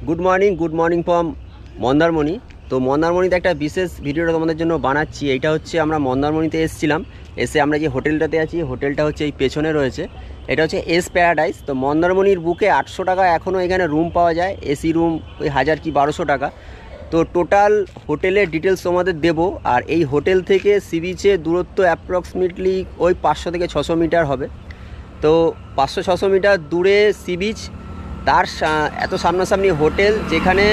Good morning from Mandarmani. তো মন্দারমণিতে একটা বিশেষ ভিডিওটা তোমাদের জন্য বানাচ্ছি। এইটা হচ্ছে আমরা মন্দারমণিতে এসেছিলাম, এসে আমরা যে হোটেলটাতে আছি, হোটেলটা হচ্ছে এই পেছনে রয়েছে। এটা হচ্ছে এস প্যারাডাইস। তো মন্দারমণির বুকে 800 টাকা এখনও এখানে রুম পাওয়া যায়, এসি রুম ওই 1000 কি 1200 টাকা। তো টোটাল হোটেলের ডিটেলস তোমাদের দেবো। আর এই হোটেল থেকে সি বিচের দূরত্ব অ্যাপ্রক্সিমেটলি ওই 500 থেকে 600 মিটার হবে। তো 500-600 মিটার দূরে সি বিচ, তার এত সামনাসামনি হোটেল, যেখানে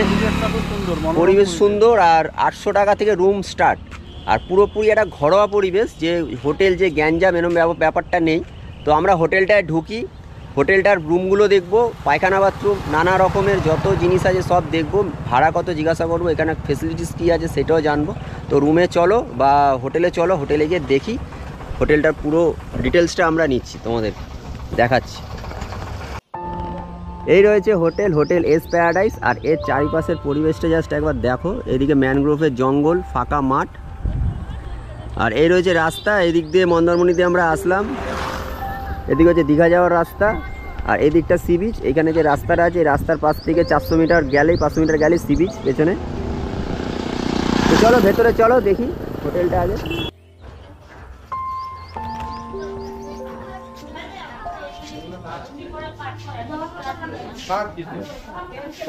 পরিবেশ সুন্দর, আর 800 টাকা থেকে রুম স্টার্ট। আর পুরোপুরি একটা ঘরোয়া পরিবেশ, যে হোটেল যে গ্যাঞ্জাম এরম ব্যাপারটা নেই। তো আমরা হোটেলটায় ঢুকি, হোটেলটার রুমগুলো দেখব, পায়খানা বাথরুম নানা রকমের যত জিনিস আছে সব দেখব, ভাড়া কত জিজ্ঞাসা করবো, এখানে ফেসিলিটিস কী আছে সেটাও জানবো। তো রুমে চলো বা হোটেলে চলো, হোটেলে গিয়ে দেখি হোটেলটার পুরো ডিটেলসটা আমরা নিচ্ছি, তোমাদের দেখাচ্ছি। এই রয়েছে হোটেল এস প্যারাডাইস। আর এর চারিপাশের পরিবেশটা জাস্ট একবার দেখো। এদিকে ম্যানগ্রোভের জঙ্গল, ফাঁকা মাঠ, আর এই রয়েছে রাস্তা। এদিক দিয়ে মন্দারমণিতে আমরা আসলাম, এদিকে হচ্ছে দীঘা যাওয়ার রাস্তা, আর এদিকটা সি বিচ। এখানে যে রাস্তাটা আছে, এই রাস্তার পাশ থেকে 400 মিটার গেলেই 500 মিটার গেলেই সি বিচ পেছনে। তো চলো ভেতরে চলো, দেখি হোটেলটা আগে।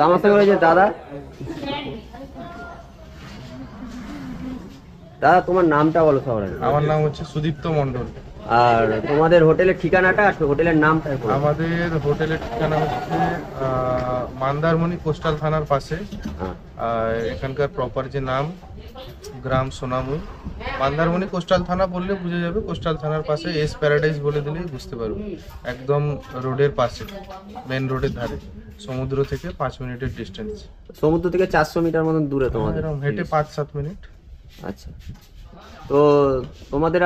আমার সঙ্গে রয়েছে দাদা। দাদা, তোমার নামটা বলো সবার আগে। আমার নাম হচ্ছে সুদীপ্ত মণ্ডল। আর তোমাদের হোটেলের ঠিকানাটা, হোটেলের নামটা? আমাদের হোটেলের ঠিকানা হচ্ছে মন্দারমণি কোস্টাল থানার পাশে। এখানকার প্রপার যে নাম, গ্রাম সোনামুই। মন্দারমণি কোস্টাল থানা বললে বুঝে যাবে, কোস্টাল থানার পাশে এস প্যারাডাইস বলে দিলেই বুঝতে পারবে। একদম রোডের পাশে, মেন রোডের ধারে, সমুদ্র থেকে 5 মিনিটের ডিস্টেন্স। সমুদ্র থেকে 400 মিটার মতন দূরে তোমাদের? হেঁটে 5-7 মিনিট। আচ্ছা, তো তোমাদের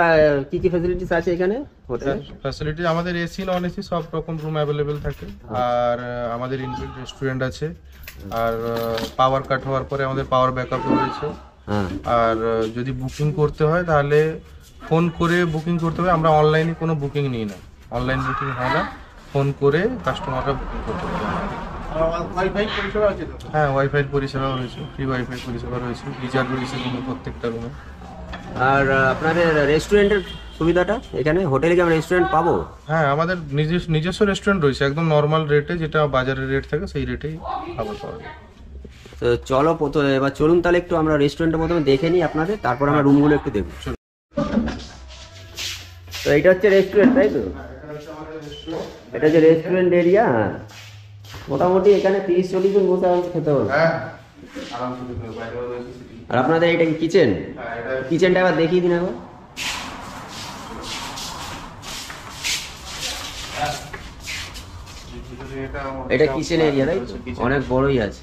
কি কি ফ্যাসিলিটিস আছে এখানে হোটেলে? ফ্যাসিলিটি আমাদের এসি নন এসি সব রকম রুম অ্যাভেলেবেল থাকে। আর আমাদের ইনবিল্ট রেস্টুরেন্ট আছে। আর পাওয়ার কাট হওয়ার পরে আমাদের পাওয়ার ব্যাকআপও রয়েছে। আর যদি বুকিং করতে হয় তাহলে ফোন করে বুকিং করতে হবে। আমরা অনলাইনে কোনো বুকিং নিই না, অনলাইন বুকিং হয় না, ফোন করে কাস্টমাররা বুকিং করতে হবে। হ্যাঁ, ওয়াইফাই পরিষেবা রয়েছে, ফ্রি ওয়াইফাই পরিষেবা রয়েছে, গিজার রয়েছে রুমে, প্রত্যেকটা রুমে। আর আপনাদের রেস্টুরেন্টের সুবিধাটা এখানে হোটেলে কি আমরা রেস্টুরেন্ট পাবো? হ্যাঁ, আমাদের নিজস্ব রেস্টুরেন্ট রয়েছে, একদম নর্মাল রেটে, যেটা বাজারের রেট থাকে সেই রেটেই খাবার পাওয়া যায়। তো চলো এবার চলুন তাহলে একটু আমরা রেস্টুরেন্টের প্রথমে দেখে নিই আপনাদের, তারপর আমরা রুমগুলো একটু দেখব। তো এটা হচ্ছে রেস্টুরেন্ট, তাই তো? এটা হচ্ছে রেস্টুরেন্ট এরিয়া। মোটামুটি এখানে 30-40 জন বসে খেতে পারবে। আর আপনাদের এটা কি কিচেন? কিচেনটা এবার দেখিয়ে দিন একবার। এটা কিচেন এরিয়া, তাই তো? অনেক বড়ই আছে।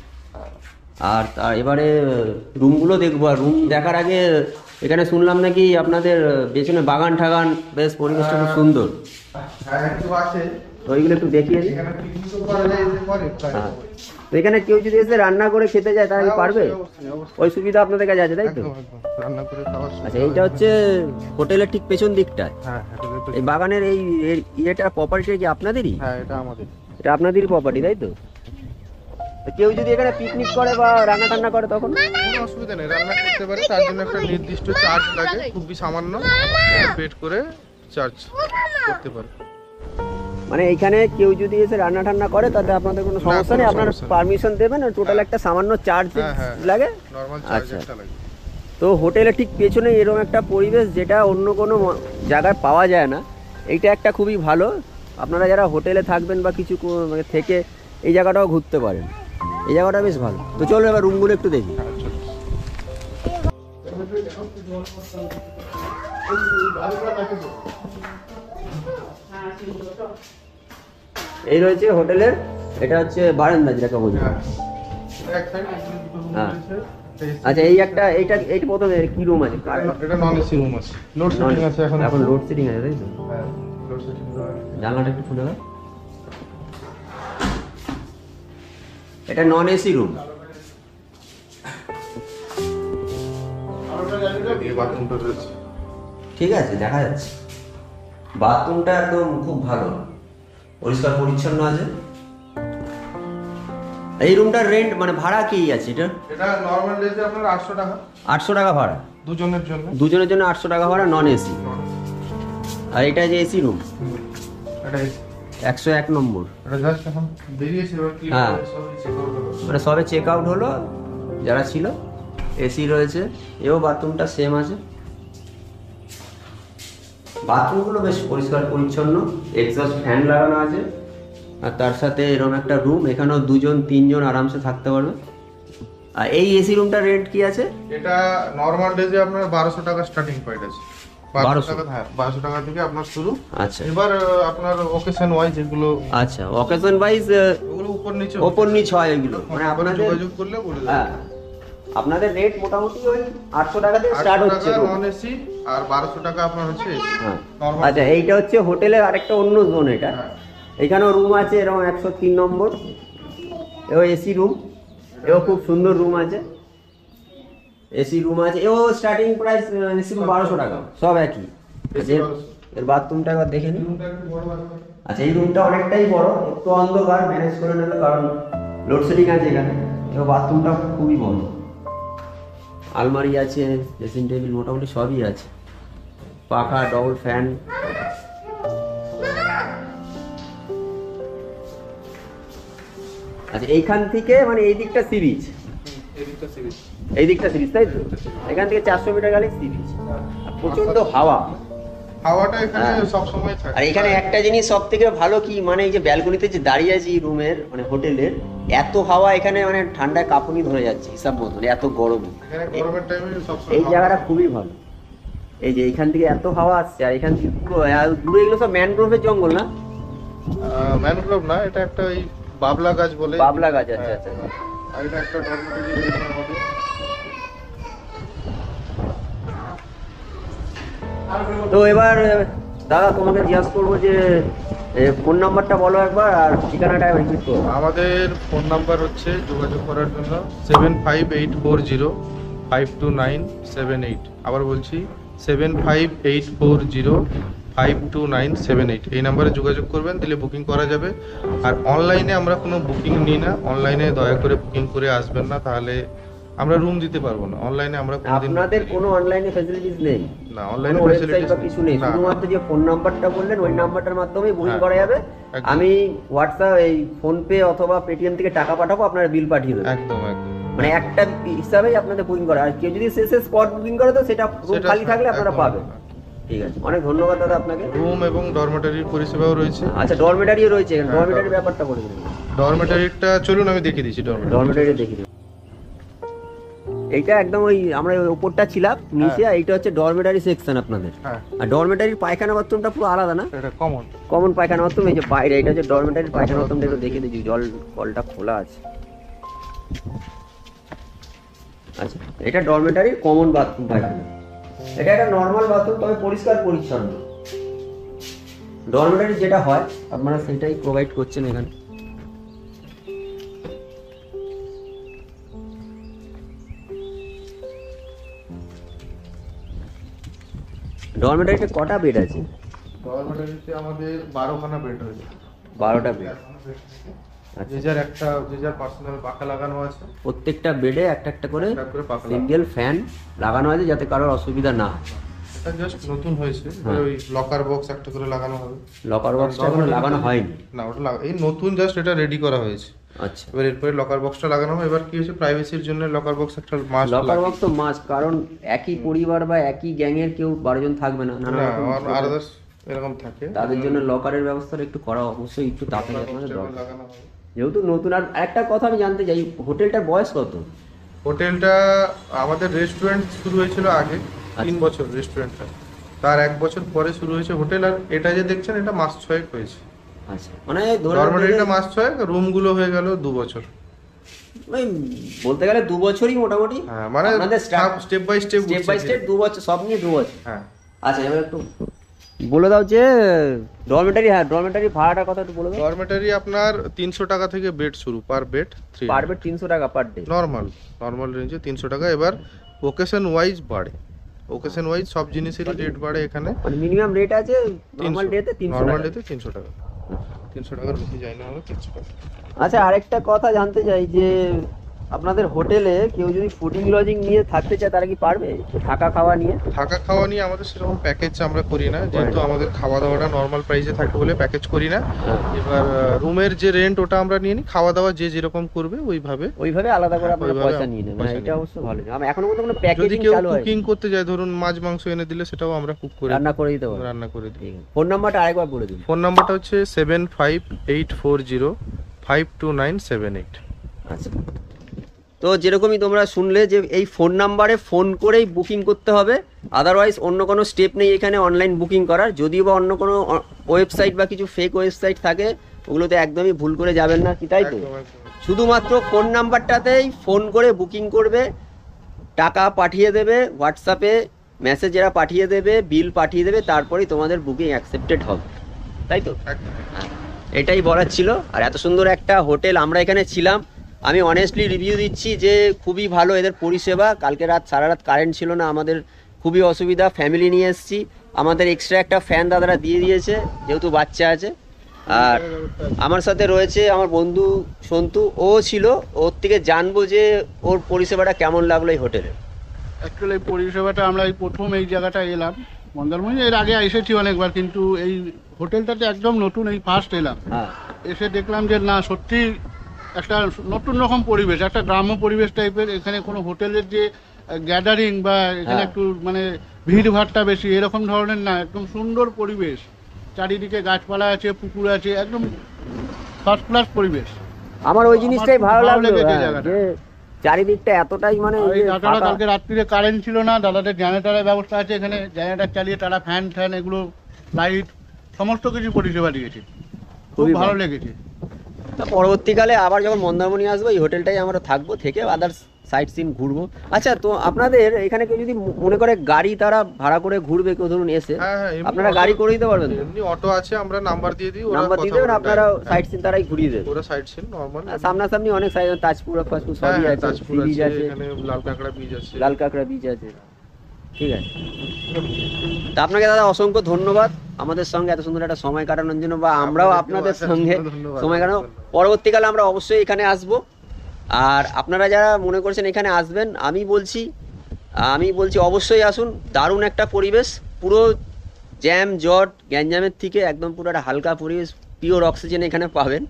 আর এবারে রুমগুলো দেখবো। আর রুম দেখার আগে এখানে শুনলাম নাকি আপনাদের পেছনে বাগান ঠাগান, বেশ পরিবেশটা খুব সুন্দর। তো ওইগুলো একটু দেখিয়ে দিই। তো এখানে কেউ যদি এসে রান্না করে খেতে যায় তাহলে পারবে? ওই সুবিধা আপনাদের কাছে আছে, তাই তো? আচ্ছা, এইটা হচ্ছে হোটেলের ঠিক পেছন দিকটায়। এই বাগানের এই ইয়েটা প্রপার্টিটা কি আপনাদেরই? হ্যাঁ, এটা আমাদের। এটা আপনাদেরই প্রপার্টি, তাই তো? কেউ যদি এখানে পিকনিক করে বা রান্না টান্না করে তখন কোনো অসুবিধা নেই, রান্না করতে পারে। তার জন্য একটা নির্দিষ্ট চার্জ লাগে, খুবই সামান্য, পেড করে চার্জ করতে পারে। মানে এইখানে কেউ যদি এসে রান্না টান্না করে তাতে আপনাদের কোনো সমস্যা নেই, আপনারা পারমিশন দেবেন, টোটাল একটা সামান্য চার্জ লাগে। আচ্ছা, তো হোটেলের ঠিক পেছনে এরকম একটা পরিবেশ, যেটা অন্য কোনো জায়গায় পাওয়া যায় না। এইটা একটা খুবই ভালো। আপনারা যারা হোটেলে থাকবেন বা কিছু থেকে এই জায়গাটাও ঘুরতে পারেন, এই জায়গাটা বেশ ভালো। তো চলো এবার রুমগুলো একটু দেখি। এই রয়েছে হোটেলের, এটা হচ্ছে বারান্দা যেটাকে বলি। হ্যাঁ, আচ্ছা, এইটা প্রথমে কি রুম আছে? এটা নন এসি রুম আছে, লোড সেটিং আছে। এখন লোড সেটিং আছে, তাই তো? হ্যাঁ, লোড সেটিং। জানলাটা একটু খুলে দাও। এটা নন এসি রুম। ঠিক আছে, দেখা যাচ্ছে বাথরুমটা একদম খুব ভালো, পরিষ্কার পরিচ্ছন্ন আছে। এই রুমটার রেন্ট মানে ভাড়া কি আছে এটা? এটা নরমাল ডেজে আপনার 800 টাকা। 800 টাকা ভাড়া দুজনের জন্য। দুজনের জন্য 800 টাকা ভাড়া, নন এসি। আর এটা যে এসি রুম, এটা 101 নম্বর। এটা জাস্ট এখন বেরিয়েছে, এবার কি হ্যাঁ। সব চেক আউট হলো। মানে সবে চেক আউট হলো যারা ছিল। এসি রয়েছে, এও বাথরুমটা সেম আছে। বাথরুমগুলো বেশ পরিষ্কার পরিচ্ছন্ন, এক্সস্ট ফ্যান লাগানো আছে। আর তার সাথে এরকম একটা রুম, এখানেও 2-3 জন আরামসে থাকতে পারবে। আর এই এসি রুমটার রেন্ট কি আছে? এটা নরমাল ডেজে আপনার 1200 টাকা স্টার্টিং পয়েন্ট আছে। 1200 টাকা, হ্যাঁ 1200 টাকা থেকে আপনার শুরু। আচ্ছা এবার আপনার ওকেশন ওয়াইজ এগুলো, আচ্ছা অকেশন ওয়াইজ ওগুলো উপর নিচে ওপর নিচ হয় এগুলো। মানে আপনাদের যোগাযোগ করলে বলে দেব। হ্যাঁ, আপনাদের রেট মোটামুটি ওই 800 টাকা থেকে স্টার্ট হচ্ছে নন এসি, আর 1200 টাকা আপনার হচ্ছে এসি। হ্যাঁ নরমাল। আচ্ছা, এইটা হচ্ছে হোটেলের আরেকটা অন্য জোন এটা। হ্যাঁ। এখানেও রুম আছে এরকম 103 নম্বর, এও এসি রুম, এও খুব সুন্দর রুম আছে। এসি রুম আছে, এও স্টার্টিং প্রাইস এসি রুম 1200 টাকা, সব একই। আচ্ছা, এর বাথরুমটা একবার দেখে নিন। রুমটা একটু বড় আছে। আচ্ছা, এই রুমটা অনেকটাই বড়, একটু অন্ধকার, ম্যানেজ করে নেবে কারণ লোডশেডিং আছে এখানে। এবার বাথরুমটা খুবই বড়, আলমারি আছে, ড্রেসিং টেবিল, মোটামুটি সবই আছে। পাখা, ডবল ফ্যান। আচ্ছা, এইখান থেকে মানে এই দিকটা সি বিচ, এদিকটা সিরিজ। এই দিকটা সি বিচ, তাই তো? এখান থেকে 400 মিটার গেলে সি বিচ। প্রচন্ড হাওয়া, হাওয়াটা এখানে হ্যাঁ। সব সময় থাকে। আর এখানে একটা জিনিস সব থেকে ভালো কি, মানে এই যে ব্যালকনিতে যে দাঁড়িয়ে আছি রুমের মানে হোটেলের, এত হাওয়া এখানে, মানে ঠান্ডায় কাঁপুনি ধরে যাচ্ছে হিসাব মতো, মানে এত গরম। এখানে গরমের টাইমে সব সময় এই জায়গাটা খুবই ভালো। এই যে এখান থেকে এত হাওয়া আসছে, আর এখান থেকে পুরো আর দূরে এগুলো সব ম্যানগ্রোভের জঙ্গল না? ম্যানগ্রোভ না, এটা একটা ওই বাবলা গাছ বলে। বাবলা গাছ, আচ্ছা হ্যাঁ। আচ্ছা। আর এটা একটা ডরমেটরি হবে। তো এবার দাদা তোমাকে জিজ্ঞাসা করবো যে ফোন নাম্বারটা বলো একবার, আর ঠিকানাটা রিপিট করো। আমাদের ফোন নাম্বার হচ্ছে যোগাযোগ করার জন্য 7584052978। আবার বলছি 7584052978। এই নাম্বারে যোগাযোগ করবেন, দিলে বুকিং করা যাবে। আর অনলাইনে আমরা কোনো বুকিং নিই না, অনলাইনে দয়া করে বুকিং করে আসবেন না, তাহলে আমরা রুম দিতে পারবো না। অনলাইনে আমরা কোনোদিন আপনাদের কোনো অনলাইনে ফ্যাসিলিটিস নেই? না, অনলাইনে কোনো ওয়েবসাইট ফ্যাসিলিটিস বা কিছু নেই, শুধুমাত্র যে ফোন নাম্বারটা বললেন ওই নাম্বারটার মাধ্যমে বুকিং হ্যাঁ, করা যাবে। একদম। আমি হোয়াটসঅ্যাপ, এই ফোনপে অথবা পেটিএম থেকে টাকা পাঠাবো, আপনারা বিল পাঠিয়ে দেবেন। একদম একদম। মানে একটা হিসাবেই আপনাদের বুকিং করা। আর কেউ যদি শেষে স্পট বুকিং করে তো সেটা রুম সেটা খালি থাকলে আপনারা একদম, পাবেন। ঠিক আছে, অনেক ধন্যবাদ দাদা আপনাকে। রুম এবং ডরমেটরির পরিষেবাও রয়েছে। আচ্ছা, ডরমেটারিও রয়েছে, হ্যাঁ, ডরমেটারির ব্যাপারটা বলে দিন। ডরমেটরিটা চলুন আমি দেখিয়ে দিচ্ছি। ডরমেটারি দেখি দিন। এইটা একদম ওই আমরা ওই উপরটা ছিলাম, নিচে এইটা হচ্ছে ডরমেটারি সেকশন আপনাদের। হ্যাঁ, আর ডরমেটারির পায়খানা বাথরুমটা পুরো আলাদা না? এটা কমন। কমন পায়খানা বাথরুম এই যে বাইরে, এটা হচ্ছে ডরমেটারির পায়খানা বাথরুমটা, একটু দেখে দিচ্ছি, কলটা খোলা আছে। আচ্ছা, এটা ডরমেটারির কমন বাথরুম পায়খানা। এটা একটা নর্মাল বাথরুম, তবে পরিষ্কার পরিচ্ছন্ন। ডরমেটারি যেটা হয় আপনারা সেটাই প্রোভাইড করছেন এখানে। ডরমেটারিতে কটা বেড আছে? ডরমেটরিতে আমাদের 12খানা বেড রয়েছে। 12টা বেড। যে যার একটা, যে যার পার্সোনাল পাখা লাগানো আছে। প্রত্যেকটা বেডে একটা একটা করে একটা করে পাখা লাগানো। সিঙ্গেল ফ্যান লাগানো আছে, যাতে কারোর অসুবিধা না হয়। এটা জাস্ট নতুন হয়েছে। হ্যাঁ। ওই লকার বক্স একটা করে লাগানো হবে। লকার বক্সটা এখনো লাগানো হয়নি। না, ওটা এই নতুন জাস্ট এটা রেডি করা হয়েছে। আচ্ছা, এবার এরপরে লকার বক্সটা লাগানো হবে। এবার কি হয়েছে, প্রাইভেসির জন্য লকার বক্স একটা মাস্ট। লকার বক্স তো মাস্ট, কারণ একই পরিবার বা একই গ্যাংয়ের কেউ 12 জন থাকবে না, নানা রকম আদার্স এরকম থাকে। তাদের জন্য লকারের ব্যবস্থাটা একটু করা অবশ্যই একটু তাড়াতাড়ি আপনাদের দরকার। লাগানো হবে। যেহেতু নতুন। আর একটা কথা আমি জানতে চাই, হোটেলটার বয়স কত? হোটেলটা আমাদের রেস্টুরেন্ট শুরু হয়েছিল আগে 3 বছর রেস্টুরেন্টটা, তার 1 বছর পরে শুরু হয়েছে হোটেল। আর এটা যে দেখছেন এটা মাস 6 হয়েছে। আচ্ছা, মানে ধরে ডরমেটরিটা মাস 6, রুমগুলো হয়ে গেল 2 বছর। ওই বলতে গেলে 2 বছরই মোটামুটি। হ্যাঁ, মানে আপনাদের step by step by step 2 বছর, সব নিয়ে 2 বছর। হ্যাঁ। আচ্ছা, এবার একটু বলে দাও যে ডরমেটারি, হ্যাঁ ডরমেটারি ভাড়াটার কথা একটু বলে দাও। ডরমেটরি আপনার 300 টাকা থেকে বেড শুরু, পার বেড 3। পার বেড 300 টাকা পার ডে। নর্মাল রেঞ্জে 300 টাকা। এবার ওকেশন ওয়াইজ বাড়ে, ওকেশন ওয়াইজ সব জিনিসেরই রেট বাড়ে এখানে। মানে মিনিমাম রেট আছে নরমাল ডেতে 300 নর্মাল টাকা। ডেতে 300 টাকা। 300 টাকার বেশি যায় না, হলো 300 টাকা। আচ্ছা, আরেকটা কথা জানতে চাই যে আপনাদের হোটেলে কেউ যদি ফুডিং লজিং নিয়ে থাকতে চায় তারা কি পারবে থাকা খাওয়া নিয়ে? থাকা খাওয়া নিয়ে আমাদের সেরকম প্যাকেজ আমরা করি না, যেহেতু আমাদের খাওয়া দাওয়াটা নর্মাল প্রাইসে থাকে বলে প্যাকেজ করি না। এবার রুমের যে রেন্ট ওটা আমরা নিয়ে নিই, খাওয়া দাওয়া যে যেরকম করবে ওইভাবে আলাদা করে আপনারা ওইভাবে পয়সা নিয়ে নেবেন, পয়সা এটা নিই। অবশ্য ভালো। আমি এখনো পর্যন্ত কোনো যদি প্যাকেজিং কেউ চালু হয় কুকিং করতে যায়, ধরুন মাছ মাংস এনে দিলে সেটাও আমরা কুক করে রান্না করে দিতে পারবো। রান্না করে দিই। ফোন নাম্বারটা আরেকবার বলে দিন। ফোন নাম্বারটা হচ্ছে 7584052978। আচ্ছা, তো যেরকমই তোমরা শুনলে যে এই ফোন নাম্বারে ফোন করেই বুকিং করতে হবে, আদারওয়াইজ অন্য কোনো স্টেপ নেই এখানে অনলাইন বুকিং করার। যদিও বা অন্য কোনো ওয়েবসাইট বা কিছু ফেক ওয়েবসাইট থাকে ওগুলোতে একদমই ভুল করে যাবেন না, কি তাই তো? শুধুমাত্র ফোন নাম্বারটাতেই ফোন করে বুকিং করবে, টাকা পাঠিয়ে দেবে, হোয়াটসঅ্যাপে মেসেজ এরা পাঠিয়ে দেবে, বিল পাঠিয়ে দেবে, তারপরেই তোমাদের বুকিং অ্যাকসেপ্টেড হবে, তাই তো? এটাই বলার ছিল। আর এত সুন্দর একটা হোটেল আমরা এখানে ছিলাম, আমি অনেস্টলি রিভিউ দিচ্ছি যে খুবই ভালো এদের পরিষেবা। কালকে সারা রাত কারেন্ট ছিল না, আমাদের খুবই অসুবিধা, ফ্যামিলি নিয়ে এসেছি, আমাদের এক্সট্রা একটা ফ্যান দাদারা দিয়ে দিয়েছে যেহেতু বাচ্চা আছে। আর আমার সাথে রয়েছে আমার বন্ধু সন্তু, ও ছিল, ওর থেকে জানবো যে ওর পরিষেবাটা কেমন লাগলো এই হোটেলে। অ্যাকচুয়ালি এই পরিষেবাটা আমরা এই প্রথম এই জায়গাটা এলাম মন্দারমণি, এর আগে এসেছি অনেকবার, কিন্তু এই হোটেলটাতে একদম নতুন, এই ফার্স্ট এলাম। হ্যাঁ, এসে দেখলাম যে না, সত্যি একটা নতুন রকম পরিবেশ, একটা গ্রাম্য পরিবেশ টাইপের। এখানে কোনো হোটেলের যে গ্যাদারিং বা এখানে হ্যাঁ। একটু মানে ভিড়ভাড়টা বেশি এরকম ধরনের না, একদম সুন্দর পরিবেশ, চারিদিকে গাছপালা আছে, পুকুর আছে, একদম ফার্স্ট ক্লাস পরিবেশ। আমার ওই জিনিসটাই আমার ভালো ভালো লাগলো, লেগেছে হ্যাঁ, জায়গাটা। যে চারিদিকটা এতটাই মানে আর এই এই যে দাদারা ফাঁকা। কালকে রাত্রিরে কারেন্ট ছিল না, দাদাদের জেনারেটারের ব্যবস্থা আছে এখানে, জেনারেটার চালিয়ে তারা ফ্যান এগুলো লাইট সমস্ত কিছু পরিষেবা দিয়েছে, খুব খুবই ভালো ভালো। লেগেছে। তা পরবর্তীকালে আবার যখন মন্দারমণি আসবো এই হোটেলটাই আমরা থাকবো, থেকে আদার্স সাইট সিন ঘুরবো। আচ্ছা, তো আপনাদের এখানে কেউ যদি মনে করে গাড়ি তারা ভাড়া করে ঘুরবে, কেউ ধরুন এসে, হ্যাঁ হ্যাঁ, এমনি আপনারা অটো- গাড়ি করে দিতে পারবেন তো? এমনি অটো আছে, আমরা নাম্বার দিয়ে দিই, ওরা নাম্বার কথা দিয়ে দেবেন, বলে আপনারা দেয়। সাইট সিন তারাই ঘুরিয়ে দেবেন। ওরা সাইড সিন নরমাল। আর সামনাসামনি অনেক সাইড, তাজপুর ফাজপুর হ্যাঁ সবই হ্যাঁ, আছে, তাজপুর সি বিচ আছে, আছে, এখানে লাল কাঁকড়া বীজ আছে। লাল কাঁকড়া বিচ আছে। ঠিক আছে, তা আপনাকে দাদা অসংখ্য ধন্যবাদ আমাদের সঙ্গে এত সুন্দর একটা সময় কাটানোর জন্য, বা আমরাও আপনাদেরকেও আপনাদের আসার সঙ্গে জন্য ধন্যবাদ। সময় কাটানো। পরবর্তীকালে আমরা অবশ্যই এখানে আসব। আর আপনারা যারা মনে করছেন এখানে আসবেন, আমি বলছি অবশ্যই আসুন। দারুণ একটা পরিবেশ, পুরো জ্যাম জট গ্যাঞ্জামের থেকে একদম পুরো একটা হালকা পরিবেশ, পিওর অক্সিজেন এখানে পাবেন।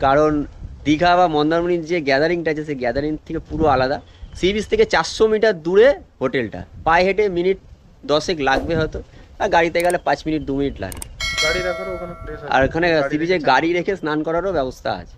কারণ দীঘা বা মন্দারমণির যে গ্যাদারিংটা আছে সেই গ্যাদারিং থেকে পুরো আলাদা। সি বিচ থেকে 400 মিটার দূরে হোটেলটা, পায়ে হেঁটে মিনিট 10 লাগবে হয়তো, আর গাড়িতে গেলে 5 মিনিট 2 মিনিট লাগে। গাড়ি রাখারও ওখানে প্লেস আছে, আর ওখানে গাড়ি সি বিচে রেখে গাড়ি রেখে স্নান করারও ব্যবস্থা আছে।